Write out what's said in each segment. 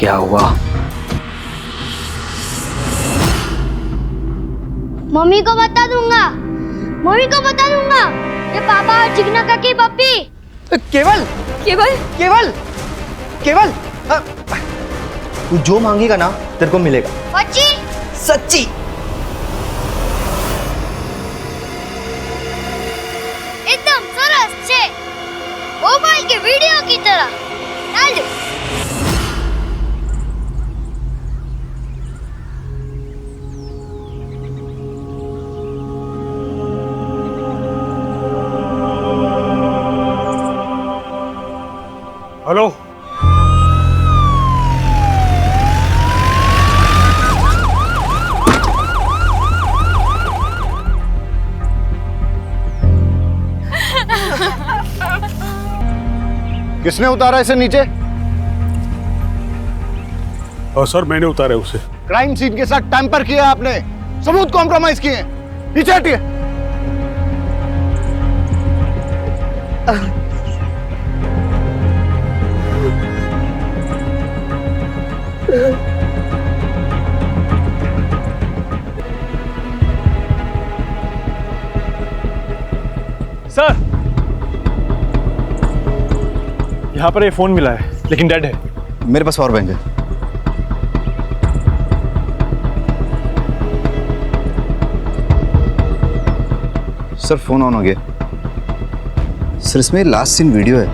क्या हुआ? मम्मी को बता दूंगा, मम्मी को बता दूंगा। ये पापा और जिग्ना काकी पप्पी। केवल केवल केवल केवल तू जो मांगेगा ना तेरे को मिलेगा। सच्ची? सच्ची। एकदम सरस छे, मोबाइल के वीडियो की तरह। डाल दो। हेलो, किसने उतारा इसे नीचे? सर मैंने उतारा उसे। क्राइम सीन के साथ टैंपर किया आपने, सबूत कॉम्प्रोमाइज किए। नीचे हटिए। सर, यहाँ पर ये फोन मिला है लेकिन डेड है। मेरे पास और बैंक है। सर फोन ऑन हो गया। सर इसमें लास्ट सीन वीडियो है।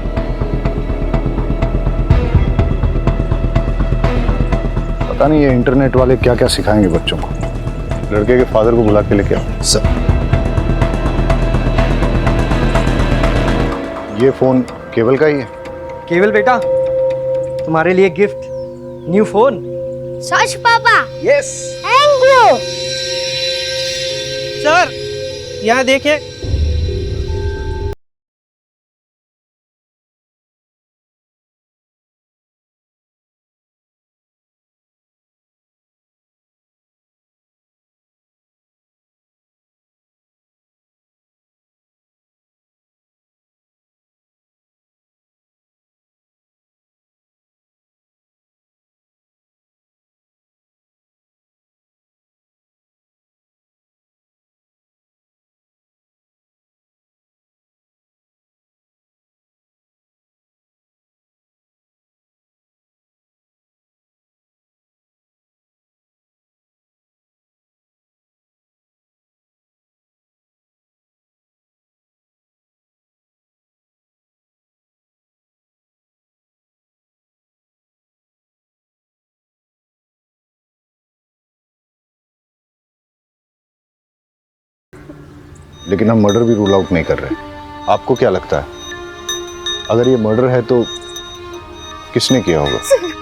पता नहीं ये इंटरनेट वाले क्या क्या सिखाएंगे बच्चों को। लड़के के फादर को बुला के लेके आओ। सर ये फोन केवल का ही है। केवल बेटा, तुम्हारे लिए गिफ्ट, न्यू फोन। सच पापा? यस। Thank you. सर यहाँ देखिए। लेकिन हम मर्डर भी रूल आउट नहीं कर रहे। आपको क्या लगता है, अगर ये मर्डर है तो किसने किया होगा?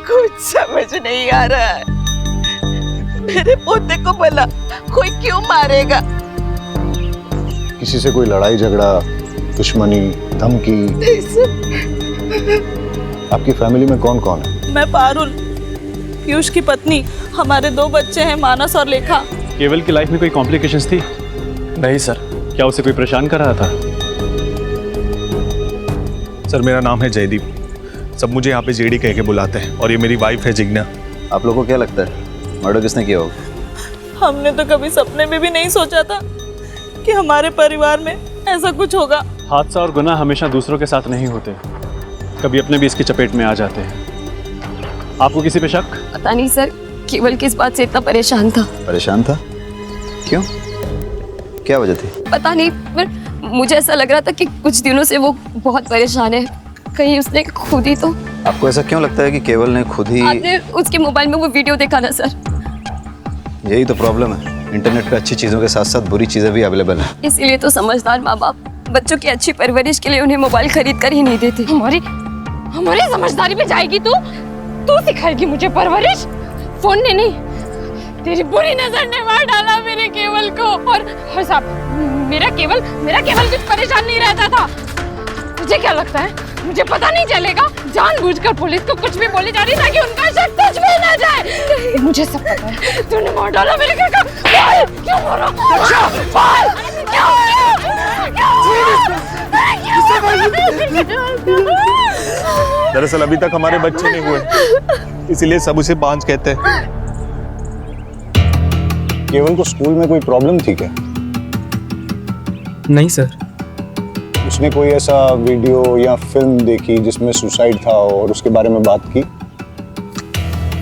कुछ समझ नहीं आ रहा है। मेरे पोते को भला कोई क्यों मारेगा? किसी से कोई लड़ाई झगड़ा, दुश्मनी, धमकी? आपकी फैमिली में कौन कौन है? मैं पारुल, पीयूष की पत्नी। हमारे 2 बच्चे हैं, मानस और लेखा। केवल की लाइफ में कोई कॉम्प्लिकेशंस थी? नहीं सर। क्या उसे कोई परेशान कर रहा था? सर मेरा नाम है जयदीप, सब मुझे यहाँ पे जेडी कह के बुलाते हैं, और ये मेरी वाइफ है जिग्ना। आप लोगों को क्या लगता है मर्डर किसने किया होगा? हमने तो कभी सपने में भी नहीं सोचा था कि हमारे परिवार में ऐसा कुछ होगा। हादसा और गुनाह हमेशा दूसरों के साथ नहीं होते, कभी अपने भी इसकी चपेट में आ जाते हैं। आपको किसी पे शक? पता नहीं सर, केवल किस बात से इतना परेशान था। परेशान था? क्यों, क्या वजह थी? पता नहीं, पर मुझे ऐसा लग रहा था कि कुछ दिनों से वो बहुत परेशान है। कहीं उसने खुद ही तो। आपको ऐसा क्यों लगता है कि केवल ने खुद ही? आपने उसके मोबाइल में वो वीडियो देखा ना सर? यही तो प्रॉब्लम है, इंटरनेट पे अच्छी चीजों के साथ साथ बुरी चीजें भी अवेलेबल है। इसीलिए तो समझदार माँ बाप बच्चों की अच्छी परवरिश के लिए उन्हें मोबाइल खरीद कर ही नहीं देते। हमारी समझदारी पे जाएगी तू सिखाएगी मुझे परवरिश? फोन ने नहीं, तेरी बुरी नजर ने मार डाला मेरे केवल को। और साहब, मेरा केवल कुछ परेशान नहीं रहता था। तुझे क्या लगता है मुझे पता नहीं चलेगा? जानबूझकर पुलिस को कुछ भी बोली जा रही ताकि उनका शक कुछ भी ना जाए। मुझे सब पता है, तूने मार डाला मेरे घर का। क्यों बोल दरअसल अभी तक हमारे बच्चे नहीं हुए। इसीलिए सब उसे बांझ कहते हैं। केवल को स्कूल में कोई प्रॉब्लम थी क्या? नहीं सर। उसने कोई ऐसा वीडियो या फिल्म देखी जिसमें सुसाइड था और उसके बारे में बात की?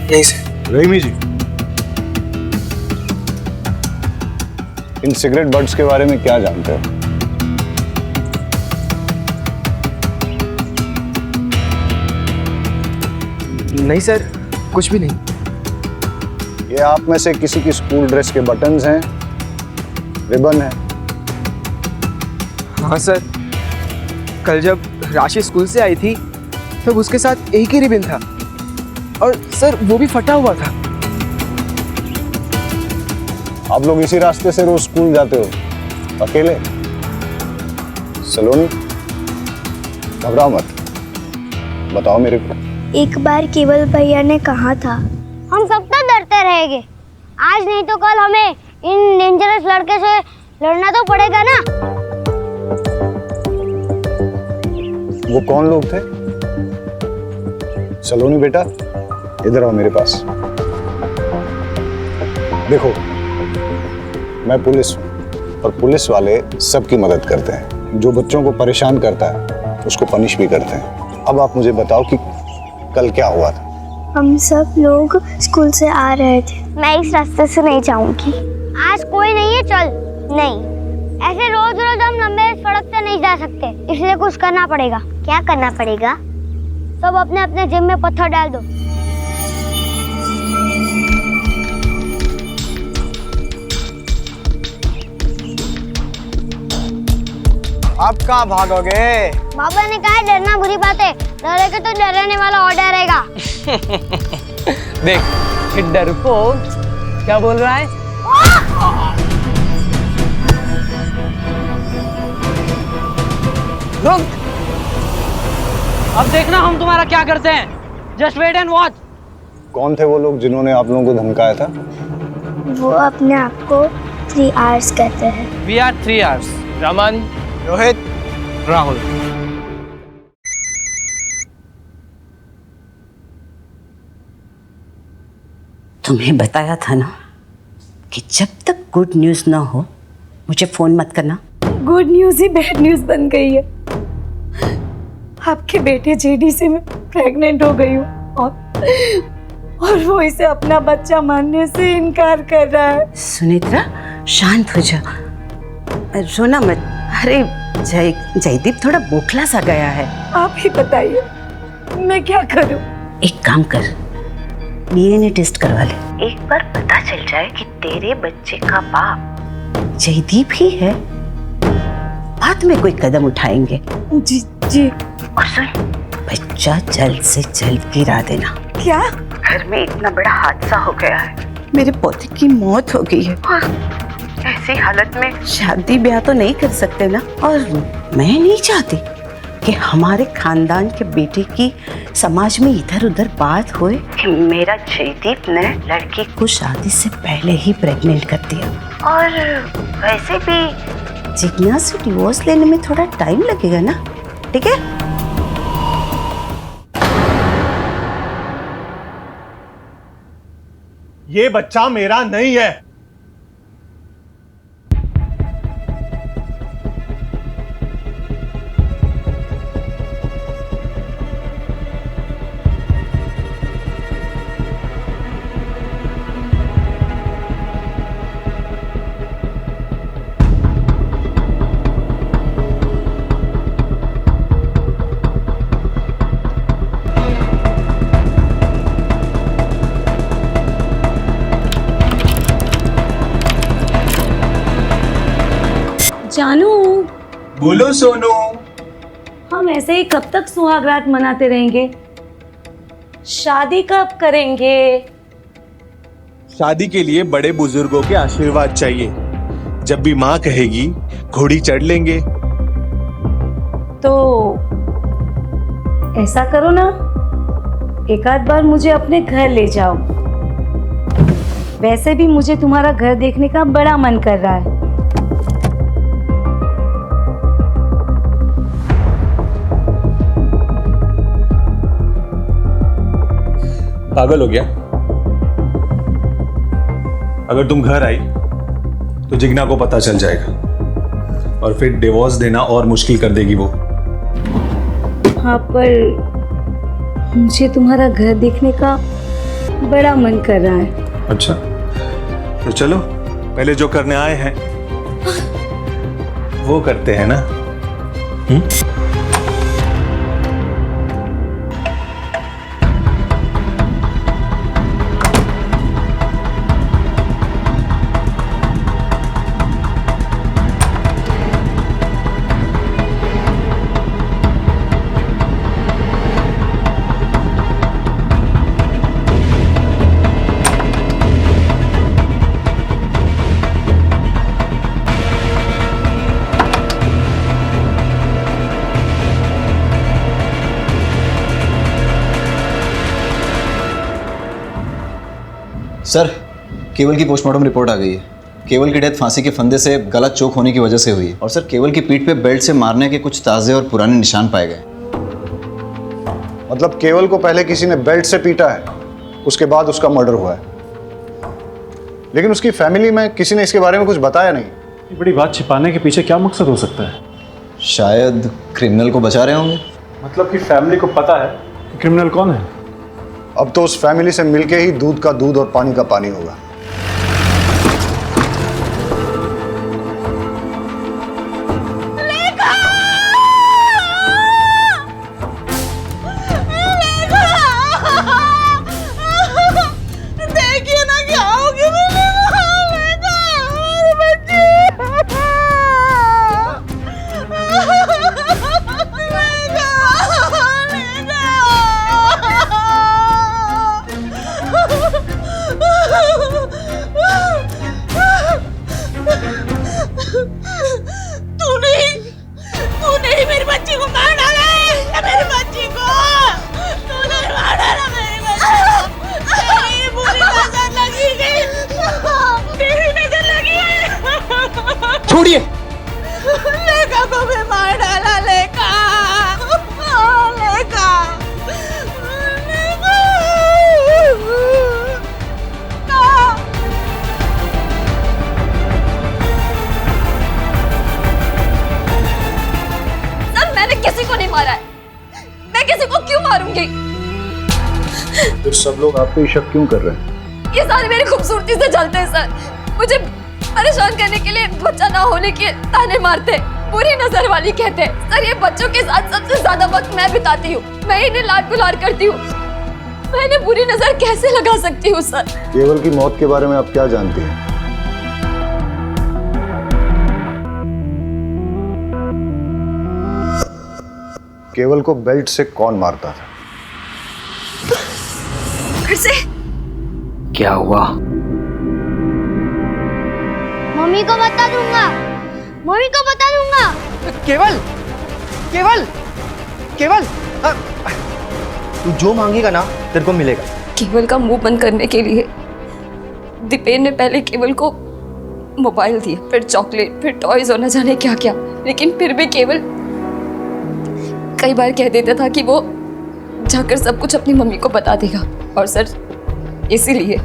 नहीं सर। रहीमी जी, इन सिगरेट बट्स के बारे में क्या जानते हो? नहीं सर, कुछ भी नहीं। ये आप में से किसी की स्कूल ड्रेस के बटन्स हैं, रिबन है? हाँ सर, कल जब राशि स्कूल से आई थी तब उसके साथ एक ही रिबन था और सर वो भी फटा हुआ था। आप लोग इसी रास्ते से रोज स्कूल जाते हो अकेले? सलोनी, घबराओ मत, बताओ मेरे को। एक बार केवल भैया ने कहा था हम सब तो डरते रहेंगे, आज नहीं तो कल हमें इन डेंजरस लड़के से लड़ना तो पड़ेगा ना। वो कौन लोग थे? सलोनी बेटा, इधर आओ मेरे पास। देखो, मैं पुलिस हूँ और पुलिस वाले सबकी मदद करते हैं। जो बच्चों को परेशान करता है उसको पनिश भी करते हैं। अब आप मुझे बताओ कि कल क्या हुआ था? हम सब लोग स्कूल से आ रहे थे। मैं इस रास्ते से नहीं जाऊंगी। आज कोई नहीं है, चल। नहीं, ऐसे रोज रोज हम लंबे सड़क से नहीं जा सकते, इसलिए कुछ करना पड़ेगा। क्या करना पड़ेगा? सब अपने अपने जेब में पत्थर डाल दो। आप कहाँ भागोगे? बाबा ने कहा है डरना बुरी बात है, डरेगा तो डराने वाला और डरेगा। देख ये डरपोक क्या बोल रहा है। रुक, अब देखना हम तुम्हारा क्या करते हैं। Just wait and watch. कौन थे वो लोग जिन्होंने आप लोगों को धमकाया था? वो अपने आप को 3 आवर्स कहते हैं। We are 3 hours. Raman, Rohit, Rahul. तुम्हें बताया था ना कि जब तक गुड न्यूज़ ना हो मुझे फ़ोन मत करना। गुड न्यूज़ ही बैड न्यूज़ बन गई है। आपके बेटे जेडी से मैं प्रेग्नेंट हो गई हूँ और वो इसे अपना बच्चा मानने से इनकार कर रहा है। सुनेत्रा, शांत हो जा, रोना मत। अरे जयदीप थोड़ा बोखला सा गया है। आप ही बताइए मैं क्या करूं? एक काम कर, डीएनए टेस्ट करवा ले। एक बार पता चल जाए कि तेरे बच्चे का बाप जयदीप ही है, बाद में कोई कदम उठाएंगे। जी जी। और सुन, बच्चा जल्द से जल्द गिरा देना। क्या? घर में इतना बड़ा हादसा हो गया है, मेरे पोते की मौत हो गई है और ऐसी हालत में शादी ब्याह तो नहीं कर सकते ना। और मैं नहीं चाहती कि हमारे खानदान के बेटे की समाज में इधर उधर बात होए कि मेरा जयदीप ने लड़की को शादी से पहले ही प्रेग्नेंट कर दिया। और वैसे भी जिज्ञासा से डिवोर्स लेने में थोड़ा टाइम लगेगा ना, ठीक है? ये बच्चा मेरा नहीं है। जानू, बोलो सोनू। हम ऐसे ही कब तक सुहागरात मनाते रहेंगे? शादी कब करेंगे? शादी के लिए बड़े बुजुर्गों के आशीर्वाद चाहिए। जब भी माँ कहेगी घोड़ी चढ़ लेंगे। तो ऐसा करो ना, एक आध बार मुझे अपने घर ले जाओ। वैसे भी मुझे तुम्हारा घर देखने का बड़ा मन कर रहा है। पागल हो गया? अगर तुम घर आई तो जिग्ना को पता चल जाएगा और फिर डिवोर्स देना और मुश्किल कर देगी वो। हाँ, पर मुझे तुम्हारा घर देखने का बड़ा मन कर रहा है। अच्छा, तो चलो पहले जो करने आए हैं वो करते हैं ना। सर, केवल की पोस्टमार्टम रिपोर्ट आ गई है। केवल की डेथ फांसी के फंदे से गला चोक होने की वजह से हुई है। और सर, केवल की पीठ पे बेल्ट से मारने के कुछ ताज़े और पुराने निशान पाए गए। मतलब केवल को पहले किसी ने बेल्ट से पीटा है, उसके बाद उसका मर्डर हुआ है। लेकिन उसकी फैमिली में किसी ने इसके बारे में कुछ बताया नहीं। ये बड़ी बात छिपाने के पीछे क्या मकसद हो सकता है? शायद क्रिमिनल को बचा रहे होंगे। मतलब कि फैमिली को पता है कि क्रिमिनल कौन है? अब तो उस फैमिली से मिलके ही दूध का दूध और पानी का पानी होगा। देखिए ना क्या होगी तूने ही मेरी बच्ची को मार डाला है। मेरी बच्ची को तूने मार डाला। मेरी बच्ची तेरी बुरी नजर लगी गई। तेरी नजर लगी है। छोड़िए। लेका को भी मार डाला। लेका लेका मैंने किसी को नहीं मारा है। मैं किसी को क्यों मारूंगी? फिर सब लोग आप पे शक क्यों कर रहे हैं? ये सारे मेरी खूबसूरती से जलते हैं सर। मुझे परेशान करने के लिए बच्चा ना होने के ताने मारते, बुरी नजर वाली कहते हैं। सर, ये बच्चों के साथ सबसे ज्यादा वक्त मैं बिताती हूँ। मैं इन्हें लाड गुलार करती हूँ। मैं इन्हें बुरी नजर कैसे लगा सकती हूँ सर? केवल की मौत के बारे में आप क्या जानती हैं? केवल को बेल्ट से कौन मारता था? फिर से क्या हुआ? मम्मी को बता दूंगा। मम्मी को बता दूंगा। केवल, केवल, केवल, तू जो मांगेगा ना तेरे को मिलेगा। केवल का मुंह बंद करने के लिए दीपेन ने पहले केवल को मोबाइल दिया, फिर चॉकलेट, फिर टॉयज और न जाने क्या क्या। लेकिन फिर भी केवल कई बार कह देता था कि वो जाकर सब कुछ अपनी मम्मी को बता देगा। और सर, इसीलिए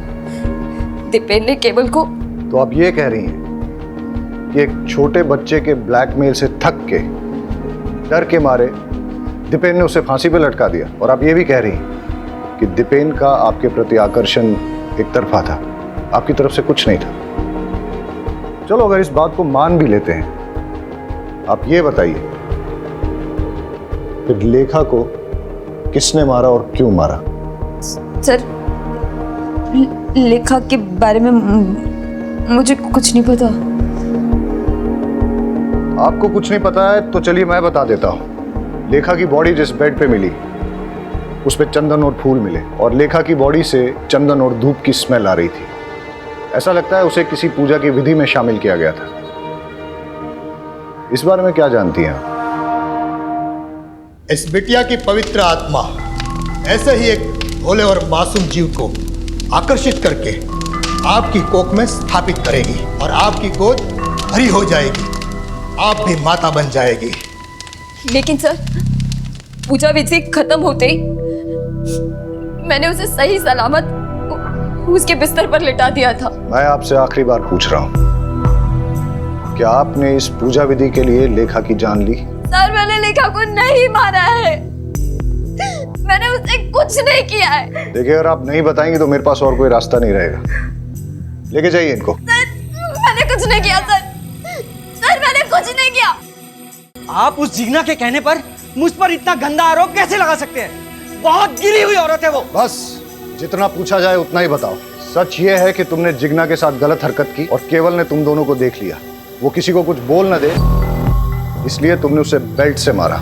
दीपेन ने केवल को। तो आप ये कह रही हैं कि एक छोटे बच्चे के ब्लैकमेल से थक के, डर के मारे दीपेन ने उसे फांसी पे लटका दिया। और आप ये भी कह रही हैं कि दीपेन का आपके प्रति आकर्षण एक तरफा था, आपकी तरफ से कुछ नहीं था। चलो, अगर इस बात को मान भी लेते हैं, आप ये बताइए फिर लेखा को किसने मारा और क्यों मारा? सर, लेखा के बारे में मुझे कुछ नहीं पता। आपको कुछ नहीं पता है तो चलिए मैं बता देता हूँ। लेखा की बॉडी जिस बेड पे मिली उस पे चंदन और फूल मिले, और लेखा की बॉडी से चंदन और धूप की स्मेल आ रही थी। ऐसा लगता है उसे किसी पूजा की विधि में शामिल किया गया था। इस बारे में क्या जानती हैं आप? इस बिटिया की पवित्र आत्मा ऐसे ही एक भोले और मासूम जीव को आकर्षित करके आपकी कोख में स्थापित करेगी और आपकी गोद भरी हो जाएगी। आप भी माता बन जाएगी। लेकिन सर, पूजा विधि खत्म होते ही मैंने उसे सही सलामत उसके बिस्तर पर लिटा दिया था। मैं आपसे आखिरी बार पूछ रहा हूँ, क्या आपने इस पूजा विधि के लिए लेखा की जान ली? सर मैंने लेखा को नहीं मारा है, मैंने उससे कुछ नहीं किया है। देखिए अगर आप नहीं बताएंगे तो मेरे पास और कोई रास्ता नहीं रहेगा। लेके जाइए इनको। सर मैंने कुछ नहीं किया सर, सर मैंने कुछ नहीं किया। आप उस जिग्ना के कहने पर मुझ पर इतना गंदा आरोप कैसे लगा सकते हैं? बहुत गिरी हुई औरत है वो। बस जितना पूछा जाए उतना ही बताओ। सच ये है कि तुमने जिग्ना के साथ गलत हरकत की और केवल ने तुम दोनों को देख लिया। वो किसी को कुछ बोल न दे इसलिए तुमने उसे बेल्ट से मारा,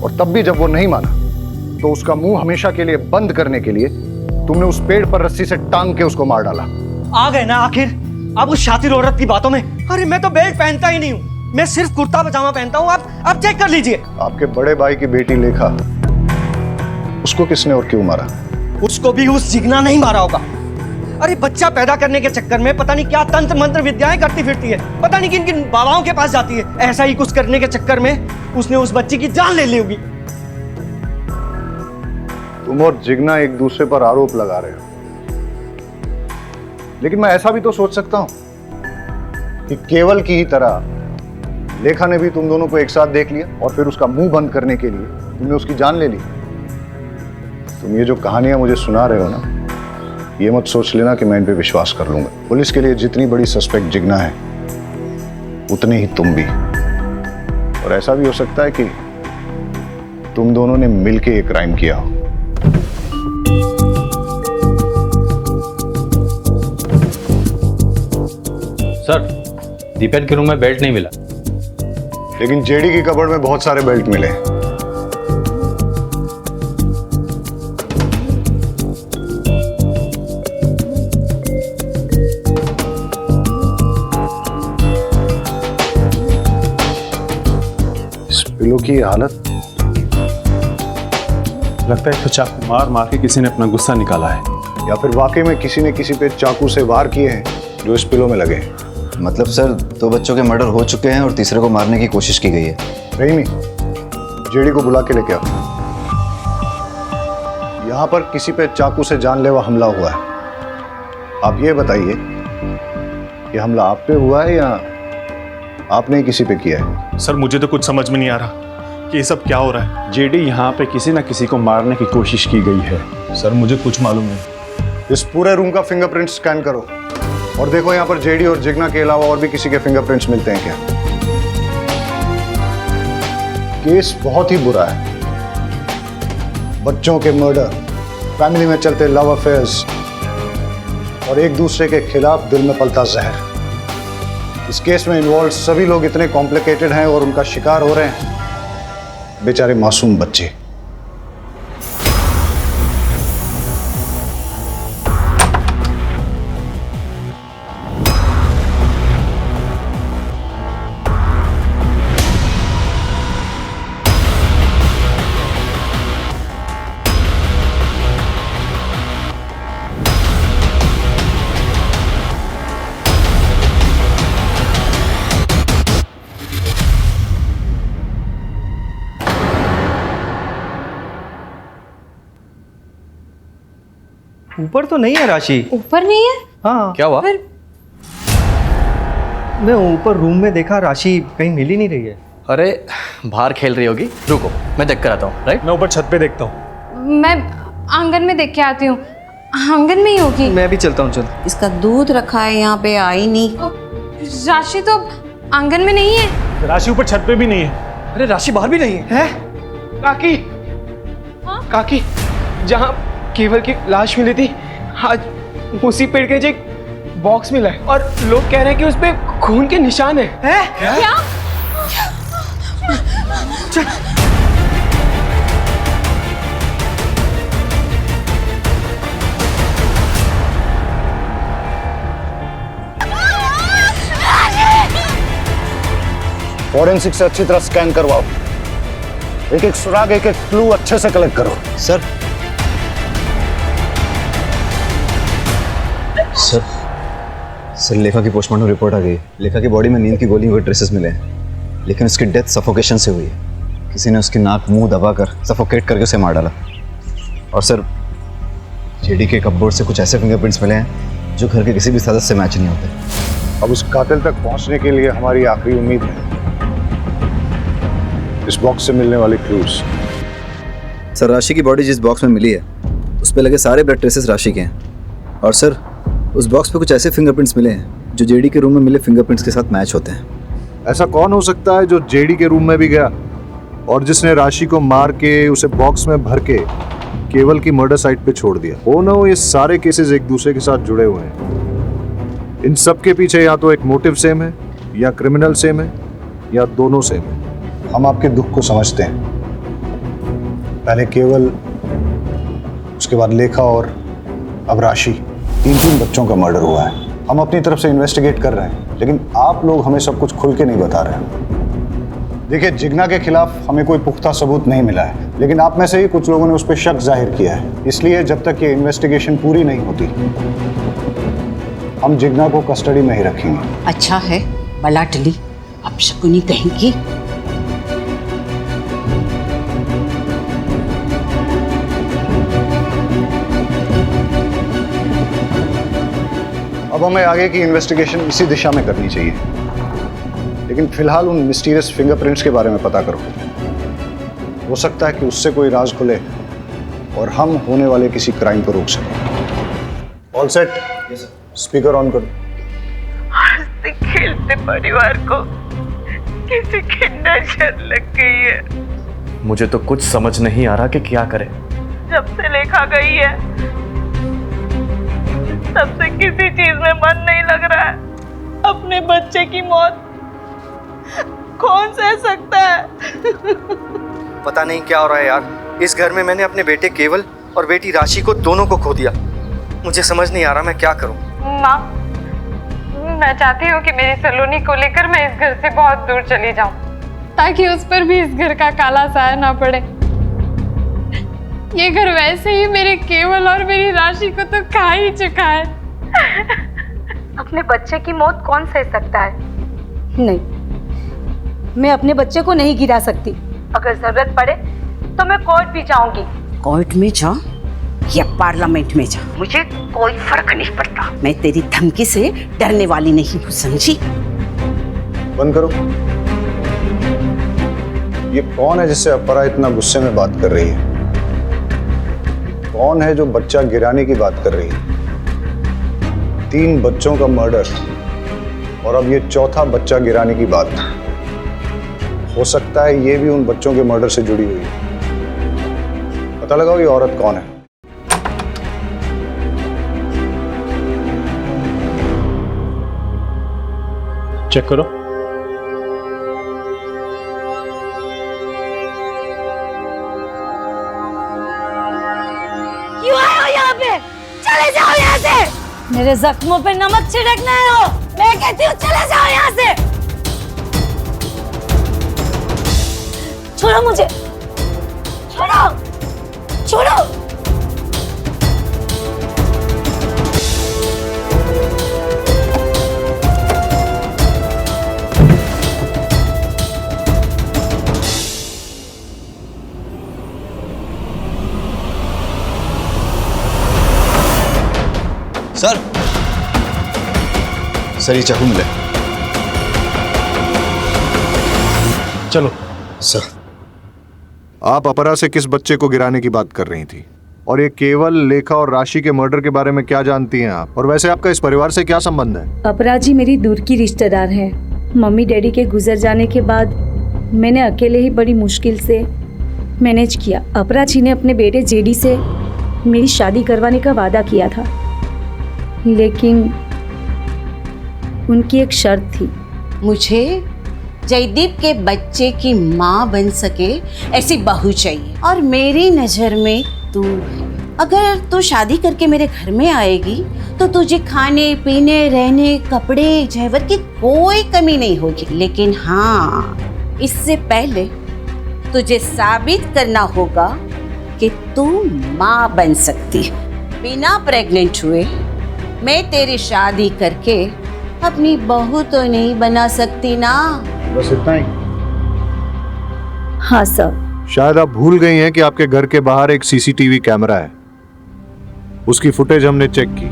और तब भी जब वो नहीं माना तो उसका मुंह हमेशा के लिए बंद करने के लिए तुमने उस पेड़ पर रस्सी से टांग के उसको मार डाला। आ गए ना आखिर अब उस शातिर औरत की बातों में। अरे मैं तो बेल्ट पहनता ही नहीं हूँ, मैं सिर्फ कुर्ता पजामा पहनता हूँ। आप चेक कर लीजिए। आपके बड़े भाई की बेटी लेखा, उसको किसने और क्यों मारा? उसको भी उस जिग्ना नहीं मारा होगा। अरे बच्चा पैदा करने के चक्कर में पता नहीं क्या तंत्र मंत्र विद्याएं करती फिरती है, पता नहीं किन किन बाबाओं के पास जाती है। ऐसा ही कुछ करने के चक्कर में उसने उस बच्ची की जान ले ली होगी। तुम और जिग्ना एक दूसरे पर आरोप लगा रहे हो, लेकिन मैं ऐसा भी तो सोच सकता हूं कि केवल की ही तरह लेखा ने भी तुम दोनों को एक साथ देख लिया और फिर उसका मुंह बंद करने के लिए तुमने उसकी जान ले ली। तुम ये जो कहानियां मुझे सुना रहे हो ना, ये मत सोच लेना कि मैं इन पे विश्वास कर लूंगा। पुलिस के लिए जितनी बड़ी सस्पेक्ट जिग्ना है उतने ही तुम भी, और ऐसा भी हो सकता है कि तुम दोनों ने मिलके एक क्राइम किया हो। सर दीपेन के रूम में बेल्ट नहीं मिला, लेकिन जेडी की कबर्ड में बहुत सारे बेल्ट मिले। इस पिलो की हालत, लगता है तो चाकू मार मार के किसी ने अपना गुस्सा निकाला है, या फिर वाकई में किसी ने किसी पे चाकू से वार किए हैं जो इस पिलो में लगे हैं। मतलब सर 2 बच्चों के मर्डर हो चुके हैं और तीसरे को मारने की कोशिश की गई है। रहीमी, जेडी को बुला के लेके आओ। यहाँ पर किसी पे चाकू से जानलेवा हमला हुआ है। आप ये बताइए कि हमला आप पे हुआ है या आपने ही किसी पे किया है? सर मुझे तो कुछ समझ में नहीं आ रहा कि ये सब क्या हो रहा है। जेडी यहाँ पे किसी ना किसी को मारने की कोशिश की गई है। सर मुझे कुछ मालूम नहीं। इस पूरे रूम का फिंगरप्रिंट स्कैन करो और देखो यहाँ पर जेडी और जिग्ना के अलावा और भी किसी के फिंगरप्रिंट्स मिलते हैं क्या। केस बहुत ही बुरा है। बच्चों के मर्डर, फैमिली में चलते लव अफेयर्स और एक दूसरे के खिलाफ दिल में पलता जहर। इस केस में इन्वॉल्व सभी लोग इतने कॉम्प्लिकेटेड हैं और उनका शिकार हो रहे हैं बेचारे मासूम बच्चे। ऊपर तो नहीं है राशि। ऊपर नहीं है? हाँ क्या हुआ? मैं ऊपर रूम में देखा, राशि कहीं मिल ही नहीं रही है। अरे बाहर खेल रही होगी, रुको मैं देख कर आता हूँ। राइट, मैं ऊपर छत पे देखता हूँ। मैं आंगन में देख के आती हूँ, आंगन में ही होगी। मैं भी चलता हूँ। चल, इसका दूध रखा है यहाँ पे, आई नहीं। राशि तो आंगन में नहीं है। राशि ऊपर छत पे भी नहीं है। अरे राशि बाहर भी नहीं है। काकी, काकी, जहाँ केवल की लाश मिली थी आज उसी पेड़ के एक बॉक्स मिला है और लोग कह रहे हैं कि उस पे खून के निशान है। क्या? चल। फॉरेंसिक से अच्छी तरह स्कैन करवाओ, एक एक सुराग, एक एक क्लू अच्छे से कलेक्ट करो। सर सर लेखा की पोस्टमार्टम रिपोर्ट आ गई है। लेखा की बॉडी में नींद की गोलियों के ट्रेसेस मिले हैं, लेकिन उसकी डेथ सफोकेशन से हुई है। किसी ने उसकी नाक मुंह दबाकर सफोकेट करके उसे मार डाला। और सर जेडी के कपबोर्ड से कुछ ऐसे फिंगरप्रिंट्स मिले हैं जो घर के किसी भी सदस्य से मैच नहीं होते। अब उस कातिल तक पहुंचने के लिए हमारी आखिरी उम्मीद है इस बॉक्स से मिलने वाले क्लूज। सर, राशि की बॉडी जिस बॉक्स में मिली है उस पर लगे सारे ब्लड ट्रेसेस राशि के हैं। और सर, उस बॉक्स पे कुछ ऐसे फिंगरप्रिंट्स मिले हैं जो जेडी के रूम में मिले फिंगरप्रिंट्स के साथ मैच होते हैं। ऐसा कौन हो सकता है जो जेडी के रूम में भी गया और जिसने राशि को मार के उसे बॉक्स में भर के केवल की मर्डर साइट पे छोड़ दिया? हो ना हो, ये सारे केसेस एक दूसरे के साथ जुड़े हुए हैं। इन सब के पीछे या तो एक मोटिव सेम है, या क्रिमिनल सेम है, या दोनों सेम है। हम आपके दुख को समझते हैं। पहले केवल, उसके बाद लेखा और अब राशि, 3 बच्चों का मर्डर हुआ है। हम अपनी तरफ से इन्वेस्टिगेट कर रहे हैं, लेकिन आप लोग हमें सब कुछ खुल के नहीं बता रहे हैं। देखिए, जिग्ना के खिलाफ हमें कोई पुख्ता सबूत नहीं मिला है, लेकिन आप में से ही कुछ लोगों ने उस पर शक जाहिर किया है। इसलिए जब तक ये इन्वेस्टिगेशन पूरी नहीं होती हम जिग्ना को कस्टडी में ही रखेंगे। अच्छा है, बला टली, अब शकुनी कहेंगी। अब हमें आगे की इन्वेस्टिगेशन इसी दिशा में करनी चाहिए, लेकिन फिलहाल उन मिस्टीरियस फिंगरप्रिंट्स के बारे में पता करो। हो सकता है कि उससे कोई राज खुले और हम होने वाले किसी क्राइम को रोक सकें। All set? स्पीकर ऑन करो। हंसते खेलते परिवार को किसी की नजर लग गई है। मुझे तो कुछ समझ नहीं आ रहा कि क्या करें। जब से लेखा गई है तब से किसी चीज में मन नहीं लग रहा है। अपने बच्चे की मौत कौन सह सकता है? पता नहीं क्या हो रहा है यार। इस घर में मैंने अपने बेटे केवल और बेटी राशि को दोनों को खो दिया। मुझे समझ नहीं आ रहा मैं क्या करूं। माँ, मैं चाहती हूँ कि मेरी सलोनी को लेकर मैं इस घर से बहुत दूर चली जाऊं, ताकि उस पर भी इस घर का काला साया ना पड़े। ये घर वैसे ही मेरे केवल और मेरी राशि को तो खा ही चुका है। अपने बच्चे की मौत कौन सह सकता है? नहीं, मैं अपने बच्चे को नहीं गिरा सकती। अगर जरूरत पड़े तो मैं कोर्ट भी जाऊंगी। कोर्ट में जा या पार्लियामेंट में जा, मुझे कोई फर्क नहीं पड़ता। मैं तेरी धमकी से डरने वाली नहीं हूँ, समझी? बंद करो। ये कौन है जिससे अपरा इतना गुस्से में बात कर रही है? कौन है जो बच्चा गिराने की बात कर रही है? 3 बच्चों का मर्डर और अब ये 4था बच्चा गिराने की बात। हो सकता है ये भी उन बच्चों के मर्डर से जुड़ी हुई है। पता लगाओ ये औरत कौन है। चेक करो। क्यों आए हो यहाँ पे? चले जाओ यहाँ से। मेरे जख्मों पे नमक छिड़कना है हो। मैं कहती हूँ चले जाओ यहाँ से। छोड़ो मुझे, छोड़ो, छोड़ो। सर, ये चाकू मिला। चलो। सर, आप अपरा से किस बच्चे को गिराने की बात कर रही थी? और ये केवल, लेखा और राशि के मर्डर के बारे में क्या जानती हैं आप? और वैसे आपका इस परिवार से क्या संबंध है? अपरा जी मेरी दूर की रिश्तेदार हैं। मम्मी डैडी के गुजर जाने के बाद मैंने अकेले ही बड़ी मुश्किल से मैनेज किया। अपरा जी ने अपने बेटे जेडी से मेरी शादी करवाने का वादा किया था, लेकिन उनकी एक शर्त थी। मुझे जयदीप के बच्चे की माँ बन सके ऐसी बहू चाहिए, और मेरी नज़र में तू है। अगर तू शादी करके मेरे घर में आएगी तो तुझे खाने पीने, रहने, कपड़े, जेवर की कोई कमी नहीं होगी। लेकिन हाँ, इससे पहले तुझे साबित करना होगा कि तू माँ बन सकती है। बिना प्रेग्नेंट हुए मैं तेरी शादी करके अपनी बहू तो नहीं बना सकती ना। बस इतना ही? हाँ सर। शायद आप भूल गई हैं कि आपके घर के बाहर एक सीसीटीवी कैमरा है। उसकी फुटेज हमने चेक की।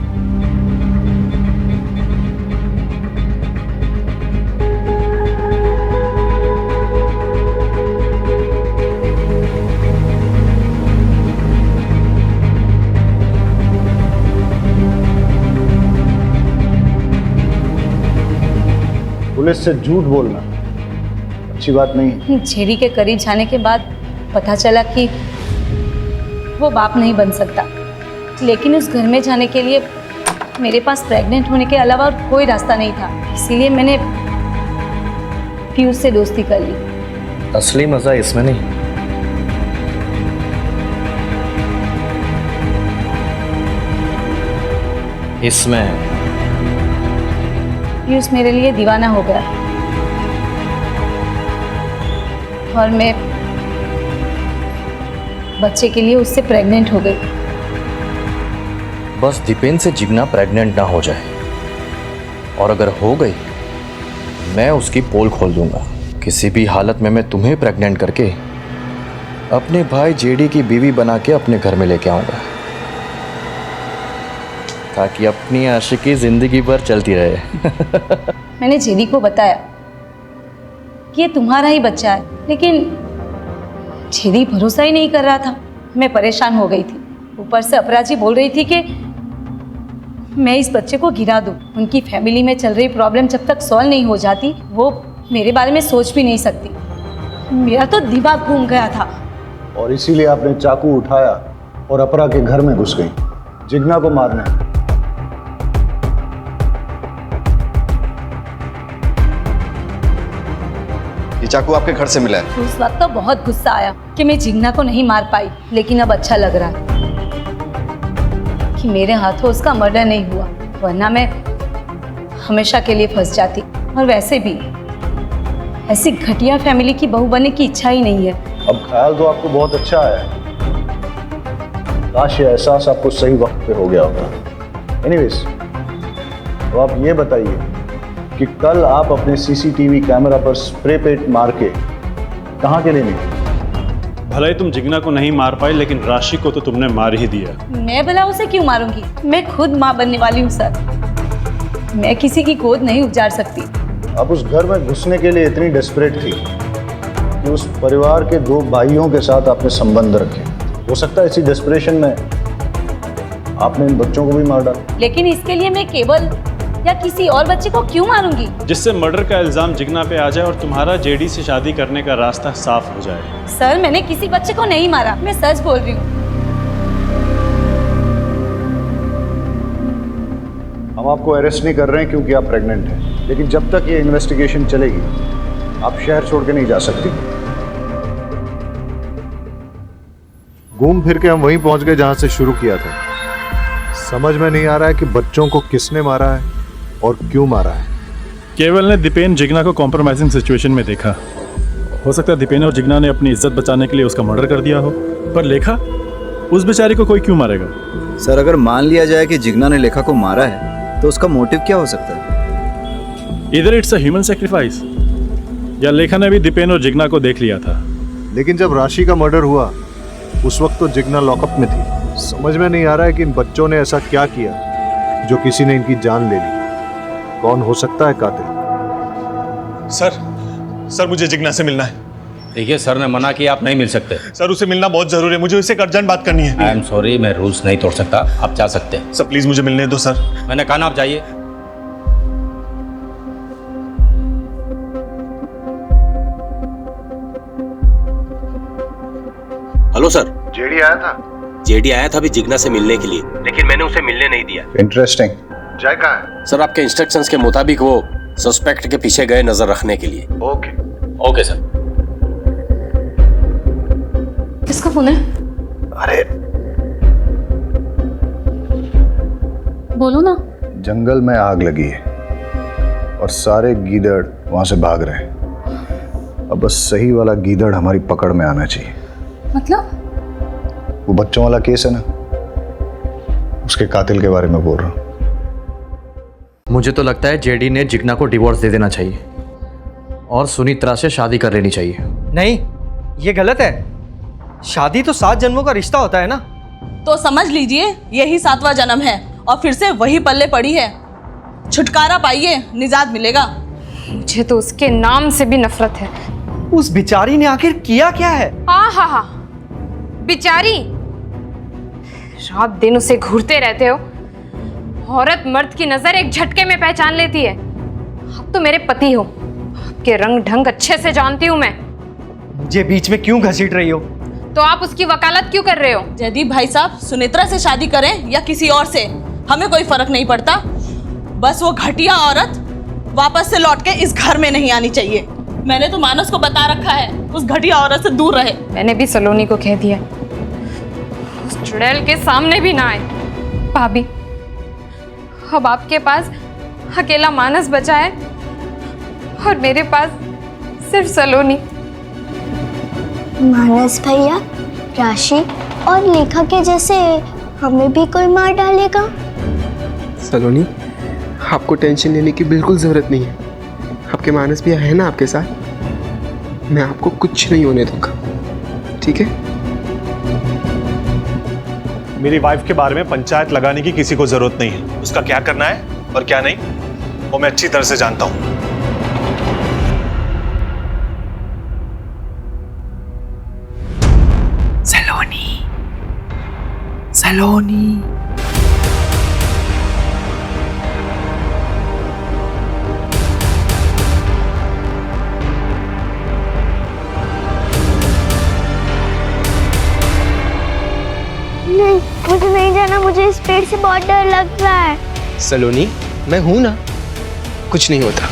पुलिस से झूठ बोलना अच्छी बात नहीं है। जेडी के करीब जाने के बाद पता चला कि वो बाप नहीं बन सकता, लेकिन उस घर में जाने के लिए मेरे पास प्रेग्नेंट होने के अलावा और कोई रास्ता नहीं था। इसीलिए मैंने पीयूष से दोस्ती कर ली। असली मजा इसमें नहीं, इसमें है। पीयूष मेरे लिए दीवाना हो गया और मैं बच्चे के लिए उससे प्रेग्नेंट हो गई। बस दीपेन से जिग्ना प्रेग्नेंट ना हो जाए, और अगर हो गई मैं उसकी पोल खोल दूंगा। किसी भी हालत में मैं तुम्हें प्रेग्नेंट करके अपने भाई जेडी की बीवी बना के अपने घर में लेके आऊंगा, ताकि अपनी आशिकी जिंदगी भर चलती रहे। मैंने जेडी को बताया कि ये तुम्हारा ही बच्चा है, लेकिन जेडी भरोसा ही नहीं कर रहा था। मैं परेशान हो गई थी। ऊपर से अपराजी बोल रही थी कि मैं इस बच्चे को गिरा दूं। उनकी फैमिली में चल रही प्रॉब्लम जब तक सॉल्व नहीं हो जाती वो मेरे बारे में सोच भी नहीं सकती। मेरा तो दिमाग घूम गया था। और इसीलिए आपने चाकू उठाया और अपरा के घर में घुस गई जिग्ना को मारने। ये चाकू आपके घर से मिला है? उस वक्त तो बहुत गुस्सा आया कि मैं जिग्ना को नहीं मार पाई, लेकिन अब अच्छा लग रहा है कि मेरे हाथों उसका मर्डर नहीं हुआ, वरना मैं हमेशा के लिए फंस जाती। और वैसे भी ऐसी घटिया फैमिली की बहू बनने की इच्छा ही नहीं है। अब ख्याल तो आपको बहुत अच्छा आया है, काश ये एहसास आपको सही वक्त पे हो गया होता। एनीवेज, तो आप ये बताइए कि कल आप अपने सीसीटीवी कैमरा पर स्प्रे पेंट मार के कहाँ के लिए निकले? भला ही तुम जिग्ना को नहीं मार पाई, लेकिन राशि को तो तुमने मार ही दिया। मैं भला उसे क्यों मारूंगी? मैं खुद माँ बनने वाली हूँ सर। मैं किसी की गोद नहीं उजाड़ सकती। आप उस घर में घुसने के लिए इतनी डेस्परेट थी कि उस परिवार के 2 भाइयों के साथ आपने संबंध रखे। हो सकता है इसी डेस्परेशन में आपने इन बच्चों को भी मार डाला। लेकिन इसके लिए मैं केवल या किसी और बच्चे को क्यों मारूंगी? जिससे मर्डर का इल्जाम जिग्ना पे आ जाए और तुम्हारा जेडी से शादी करने का रास्ता साफ हो जाए। सर, मैंने किसी बच्चे को नहीं मारा, मैं सच बोल रही हूँ। हम आपको अरेस्ट नहीं कर रहे हैं क्योंकि आप प्रेग्नेंट हैं, लेकिन जब तक ये इन्वेस्टिगेशन चलेगी आप शहर छोड़ के नहीं जा सकती। घूम फिर के हम वहीं पहुंच गए जहां से शुरू किया था। समझ में नहीं आ रहा है कि बच्चों को किसने मारा है और क्यों मारा है। केवल ने दीपेन जिग्ना को कॉम्प्रोमाइजिंग सिचुएशन में देखा। हो सकता है दीपेन और जिग्ना ने अपनी इज्जत बचाने के लिए उसका मर्डर कर दिया हो, पर लेखा, उस बेचारी को कोई क्यों मारेगा? सर, अगर मान लिया जाए कि जिग्ना ने लेखा को मारा है तो उसका मोटिव क्या हो सकता है? इधर इट्स अ ह्यूमन सैक्रिफाइस, या लेखा ने भी दीपेन और जिग्ना को देख लिया था। लेकिन जब राशि का मर्डर हुआ उस वक्त तो जिग्ना लॉकअप में थी। समझ में नहीं आ रहा है कि इन बच्चों ने ऐसा क्या किया जो किसी ने इनकी जान ले ली। कौन हो सकता है कातिल? सर मुझे जिग्ना से मिलना है। देखिए सर ने मना किया, आप नहीं मिल सकते। सर उसे मिलना बहुत जरूरी है, मुझे उससे एक अर्जेंट बात करनी है। आई एम सॉरी, मैं रूल्स नहीं तोड़ सकता, आप जा सकते हैं। सर प्लीज मुझे मिलने दो सर। मैंने कहा ना आप जाइए। Hello sir. जेडी आया था? जेडी आया था अभी जिग्ना से मिलने के लिए, लेकिन मैंने उसे मिलने नहीं दिया। इंटरेस्टिंग। जय कहाँ है? सर आपके इंस्ट्रक्शंस के मुताबिक वो सस्पेक्ट के पीछे गए नजर रखने के लिए। Okay okay sir. किसका फोन है? अरे बोलो ना। जंगल में आग लगी है और सारे गीदड़ वहां से भाग रहे हैं। अब बस सही वाला गीदड़ हमारी पकड़ में आना चाहिए। मतलब? वो बच्चों वाला केस है ना, उसके कातिल के बारे में बोल रहा हूँ। मुझे तो लगता है जेडी ने जिग्ना को डिवोर्स दे देना चाहिए और सुनीत्रा से शादी कर लेनी चाहिए। नहीं, ये गलत है। शादी तो 7 जन्मों का रिश्ता होता है ना। तो समझ लीजिए यही 7वां जन्म है और फिर से वही पल्ले पड़ी है। छुटकारा पाइए, निजात मिलेगा। मुझे तो उसके नाम से भी नफरत है। उस बिचारी ने आखिर किया क्या है? हाँ, बिचारी। रात दिन उसे घूरते रहते हो। औरत मर्द की नजर एक झटके में पहचान लेती है। आप तो मेरे पति हो, आपके रंग ढंग अच्छे से जानती हूँ मैं। मुझे बीच में क्यों घसीट रही हो? तो आप उसकी वकालत क्यों कर रहे हो? जयदीप भाई साहब, सुनेत्रा से शादी करें या किसी और से, हमें कोई फर्क नहीं पड़ता। बस वो घटिया औरत वापस से लौट के इस घर में नहीं आनी चाहिए। मैंने तो मानस को बता रखा है उस घटिया औरत से दूर रहे। मैंने भी सलोनी को कह दिया उस चुड़ैल के सामने भी ना आए। भाभी, अब आपके पास अकेला मानस बचा है और मेरे पास सिर्फ सलोनी। मानस भैया, राशि और लेखा के जैसे हमें भी कोई मार डालेगा? सलोनी, आपको टेंशन लेने की बिल्कुल ज़रूरत नहीं है। आपके मानस भैया है ना आपके साथ। मैं आपको कुछ नहीं होने दूंगा, ठीक है? मेरी वाइफ के बारे में पंचायत लगाने की किसी को जरूरत नहीं है। उसका क्या करना है और क्या नहीं वो मैं अच्छी तरह से जानता हूं। सलोनी, नहीं, मुझे नहीं जाना। मुझे इस पेड़ से बहुत डर लग रहा है। सलोनी, मैं हूं ना, कुछ नहीं होता।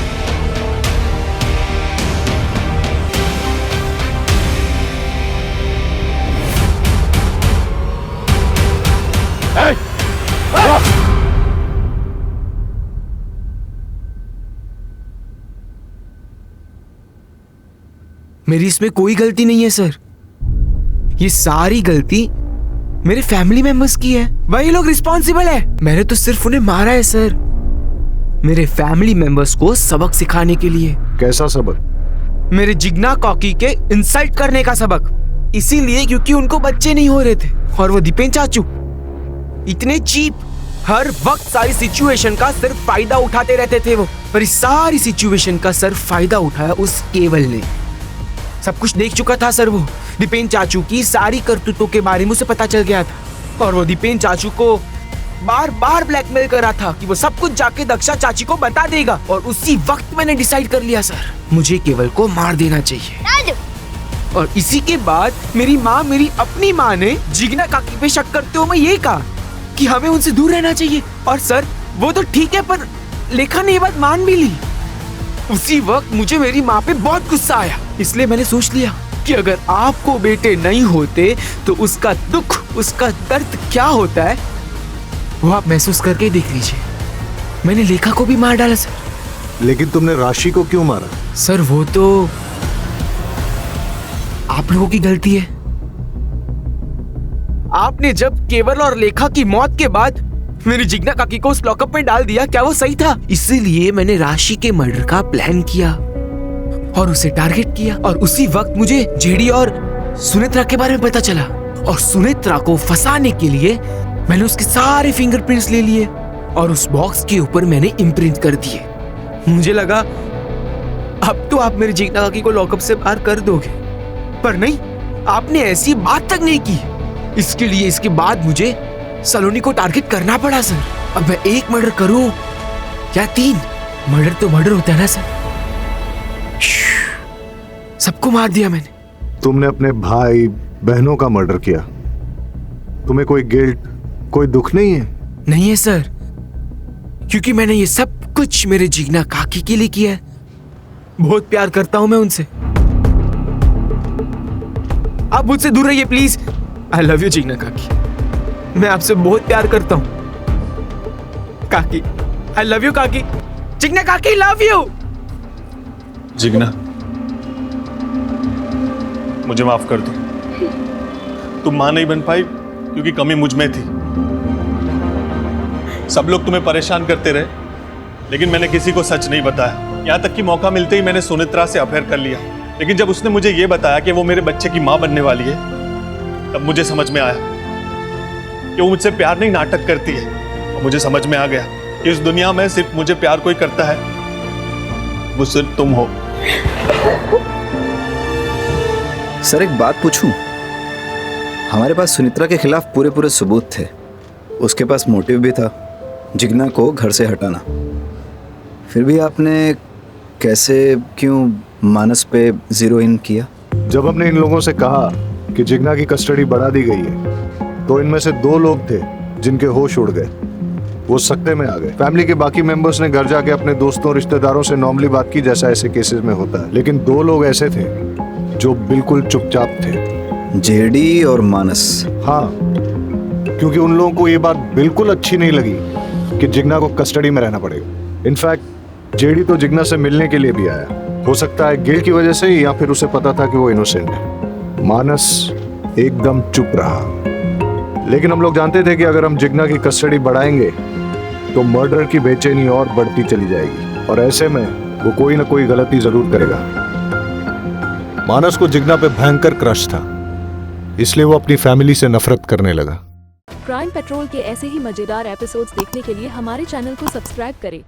मेरी इसमें कोई गलती नहीं है सर। ये सारी गलती मेरे फैमिली मेंबर्स की है। वही लोग रिस्पॉन्सिबल है। मैंने तो सिर्फ उन्हें मारा है सर, मेरे फैमिली मेंबर्स को सबक सिखाने के लिए। कैसा सबक? मेरे जिग्ना कॉकी के इंसल्ट करने का सबक। इसीलिए क्योंकि उनको बच्चे नहीं हो रहे थे। और वो दीपेन चाचू इतने चीप, हर वक्त सारी सिचुएशन का सिर्फ फायदा उठाते रहते थे वो। पर इस सारी सिचुएशन का सिर्फ फायदा उठाया उस केवल ने। सब कुछ देख चुका था सर वो। दीपेन चाचू की सारी करतूतों के बारे में उसे पता चल गया था और वो दीपेन चाचू को बार बार ब्लैकमेल कर रहा था कि वो सब कुछ जाके दक्षा चाची को बता देगा। और उसी वक्त मैंने डिसाइड कर लिया सर, मुझे केवल को मार देना चाहिए। और इसी के बाद मेरी माँ, मेरी अपनी माँ ने जिग्ना काकी पे शक करते हुए ये कहा कि हमें उनसे दूर रहना चाहिए। और सर वो तो ठीक है, पर लेखा ने ये बात मान भी ली। उसी वक्त मुझे मेरी माँ पे बहुत गुस्सा आया, इसलिए मैंने सोच लिया कि अगर आपको बेटे नहीं होते तो उसका दुख, उसका दर्द क्या होता है वो आप महसूस करके देख लीजिए। मैंने लेखा को भी मार डाला सर। लेकिन तुमने राशि को क्यों मारा? सर वो तो आप लोगों की गलती है। आपने जब केवल और लेखा की मौत के बाद मेरी जिग्ना काकी को उस लॉकअप में डाल दिया, क्या वो सही था? इसीलिए मैंने राशि के मर्डर का प्लान किया और उसे टारगेट किया। और उसी वक्त मुझे जेडी और सुनेत्रा के बारे में पता चला और सुनेत्रा को फंसाने के लिए मैंने उसके सारे फिंगरप्रिंट्स ले लिए और उस बॉक्स के ऊपर मैंने इम्प्रिंट कर दिए। मुझे लगा अब तो आप मेरी जिग्ना काकी को लॉकअप से बाहर कर दोगे, पर नहीं, आपने ऐसी बात तक नहीं की। इसके लिए इसके बाद मुझे सलोनी को टारगेट करना पड़ा सर। अब मैं एक मर्डर करूं या 3, मर्डर तो मर्डर होता है ना सर। सबको मार दिया मैंने। तुमने अपने भाई बहनों का मर्डर किया, तुम्हें कोई गिल्ट, कोई दुख नहीं है? नहीं है सर, क्योंकि मैंने ये सब कुछ मेरे जिग्ना काकी के लिए किया है। बहुत प्यार करता हूं मैं उनसे। आप मुझसे दूर रहिए please. I love you Jigna काकी, मैं आपसे बहुत प्यार करता हूं काकी। आई लव यू काकी। जिग्ना काकी, लव यू। जिग्ना, मुझे माफ कर दो। तुम मां नहीं बन पाई क्योंकि कमी मुझ में थी। सब लोग तुम्हें परेशान करते रहे, लेकिन मैंने किसी को सच नहीं बताया। यहां तक कि मौका मिलते ही मैंने सुनेत्रा से अफेयर कर लिया। लेकिन जब उसने मुझे यह बताया कि वो मेरे बच्चे की मां बनने वाली है, तब मुझे समझ में आया कि वो मुझसे प्यार नहीं नाटक करती है। और मुझे समझ में आ गया कि इस दुनिया में सिर्फ मुझे प्यार कोई करता है, वो सिर्फ तुम हो। सर एक बात पूछूं? हमारे पास सुनित्रा के खिलाफ पूरे पूरे सबूत थे। उसके पास मोटिव भी था, जिग्ना को घर से हटाना। फिर भी आपने कैसे, क्यों मानस पे जीरो इन किया? जब हमने इन लोगों से कहा कि जिग्ना की कस्टडी बढ़ा दी गई है, तो इनमें से 2 लोग थे जिनके होश उड़ गए। वो सकते में आ गए। फैमिली के बाकी मेंबर्स ने घर जाके अपने दोस्तों रिश्तेदारों से नॉर्मली बात की, जैसा ऐसे केसेस में होता है। लेकिन 2 लोग ऐसे थे जो बिल्कुल चुपचाप थे। जेडी और मानस। हाँ, क्योंकि उन लोगों को ये बात बिल्कुल अच्छी नहीं लगी कि जिग्ना को कस्टडी में रहना पड़ेगा। इनफैक्ट जेडी तो जिग्ना से मिलने के लिए भी आया। हो सकता है गिल्ट की वजह से, या फिर उसे पता था कि वो इनोसेंट है। मानस एकदम चुप रहा। लेकिन हम लोग जानते थे कि अगर हम जिग्ना की कस्टडी बढ़ाएंगे तो मर्डर की बेचैनी और बढ़ती चली जाएगी, और ऐसे में वो कोई ना कोई गलती जरूर करेगा। मानस को जिग्ना पे भयंकर क्रश था, इसलिए वो अपनी फैमिली से नफरत करने लगा। क्राइम पेट्रोल के ऐसे ही मजेदार एपिसोड्स देखने के लिए हमारे चैनल को सब्सक्राइब करें